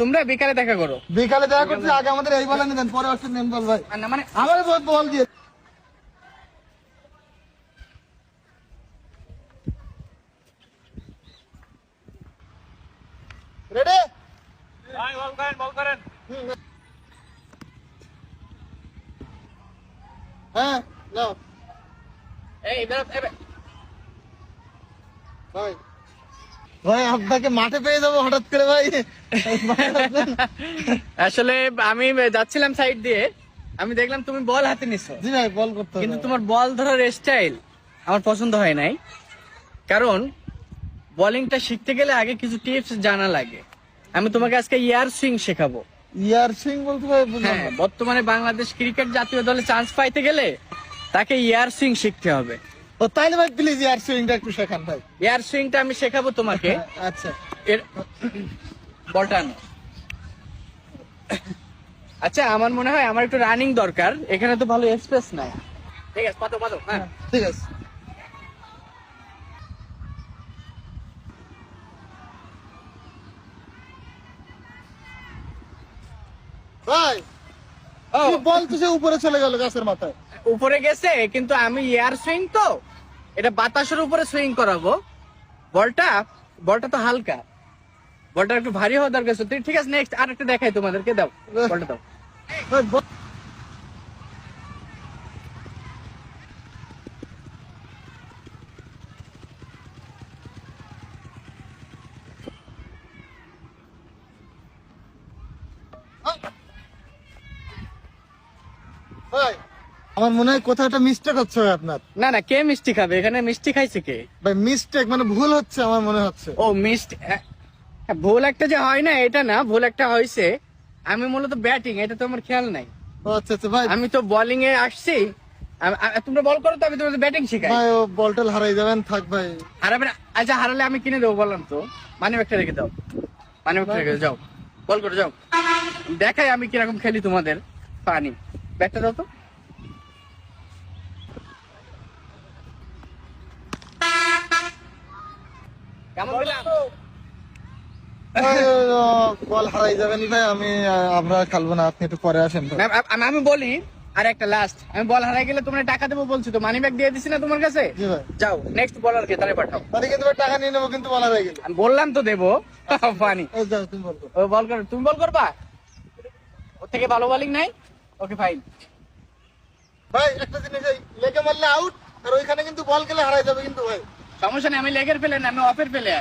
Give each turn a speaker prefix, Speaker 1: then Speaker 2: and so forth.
Speaker 1: তোমরা বিকালে দেখা করো।
Speaker 2: বিকালে দেখা করছি, আগে আমাদের এই বলে নিতেন, পরে আসছেন নেন বল ভাই।
Speaker 1: না মানে
Speaker 2: আমার বল দিয়ে রেডি
Speaker 3: ভাই বল করেন।
Speaker 2: হ্যাঁ নাও
Speaker 1: এই
Speaker 2: ভাই। ভাই আপনাকে মাঠে পেয়ে যাবো হঠাৎ করে ভাই।
Speaker 1: আসলে আমি যাচ্ছিলাম সাইড দিয়ে, আমি দেখলাম তুমি বল হাতে নিছো,
Speaker 2: জি ভাই বল করতে হবে।
Speaker 1: কিন্তু তোমার বল ধরার স্টাইল আমার পছন্দ হয় নাই। কারণ বোলিংটা শিখতে গেলে আগে কিছু টিপস জানা লাগে। আমি তোমাকে আজকে ইয়ার সুইং শেখাবো।
Speaker 2: ইয়ার সুইং বলতে ভাই বুঝলাম
Speaker 1: হ্যাঁ,
Speaker 2: না।
Speaker 1: বর্তমানে বাংলাদেশ ক্রিকেট জাতীয় দলে চান্স পাইতে গেলে তাকে ইয়ার সুইং শিখতে হবে।
Speaker 2: ও তাইলে ভাই প্লিজ ইয়ার সুইংটা একটু শেখান ভাই।
Speaker 1: এয়ার সুইংটা আমি শেখাবো তোমাকে।
Speaker 2: আচ্ছা
Speaker 1: এর বলটা আনো। আচ্ছা, আমার মনে হয় আমার একটু রানিং দরকার, এখানে তো ভালো স্পেস নাই। ঠিক আছে, পাতো হ্যাঁ।
Speaker 2: ঠিক আছে ভাই।
Speaker 1: ও,
Speaker 2: বল তো সে উপরে চলে গেল গাছের মাথায়।
Speaker 1: উপরে গেছে, কিন্তু আমি এয়ার সুইং তো, এটা বাতাসের উপরে সুইং করাবো। বলটা বলটা তো হালকা, বলটা একটু ভারী হওয়া দরকার। ঠিক আছে, নেক্সট আরেকটা দেখাই তোমাদেরকে। দাও বলটা দাও।
Speaker 2: ভাই, ভাই আমার মনে হয় কোথাও একটা মিস্টেক হচ্ছে ভাই আপনার।
Speaker 1: না না, কে মিষ্টি খাবে? এখানে মিষ্টি খাইছে কে?
Speaker 2: ভাই মিস্টেক মানে ভুল হচ্ছে আমার মনে হচ্ছে।
Speaker 1: ও মিষ্টি, ভুল একটা যে হয় না এটা না, ভুল একটা হয়েছে। আমি মূলত ব্যাটিং, এটা তো আমার খেয়াল নাই।
Speaker 2: ও আচ্ছা আচ্ছা ভাই।
Speaker 1: আমি তো বোলিং এ আসছি। তোমরা বল করো তো, আমি তোমাদের ব্যাটিং শিখাই।
Speaker 2: ভাই ও বলটা হারাই যাবেন, থাক ভাই।
Speaker 1: হারাবে না? আচ্ছা, হারালে আমি কিনে দেবো বললাম তো। মানি ব্যাগটা রেখে দাও, মানি ব্যাগটা রেখে দাও, যাও বল করো যাও। দেখাই আমি কিরকম খেলি তোমাদের। পানি ব্যাগটা দাও তো। কেমন দিলাম?
Speaker 2: ভাই, বল হারাই যাবেন ভাই, আমি আমরা খেলবো না, আপনি একটু পরে আসেন ভাই।
Speaker 1: আমি বলি আর একটা লাস্ট, আমি বল হারাই গেলে তোমরা টাকা দেবো বলছি তো, মানি ব্যাগ দিয়ে দিছি না তোমার কাছে?
Speaker 2: জি ভাই।
Speaker 1: যাও নেক্সট বলার কে তাহলে পাঠাও।
Speaker 2: তাহলে কিন্তু ভাই টাকা নিয়ে নেবো, কিন্তু বলা হয়ে গেল।
Speaker 1: আমি বললাম তো দেবো। পানি
Speaker 2: ও যাও তুমি বল করো।
Speaker 1: ও বল কর, তুমি বল করবা। ওর থেকে ভালো বোলিং নাই। Okay fine.
Speaker 2: ভাই একটা জিনিস, এই লেগে মারলে আউট, আর ওইখানে কিন্তু বল গেলে হারাই যাবে কিন্তু ভাই।
Speaker 1: সমস্যা নেই, আমি লেগের পেলে না, আমি অফের পেলে।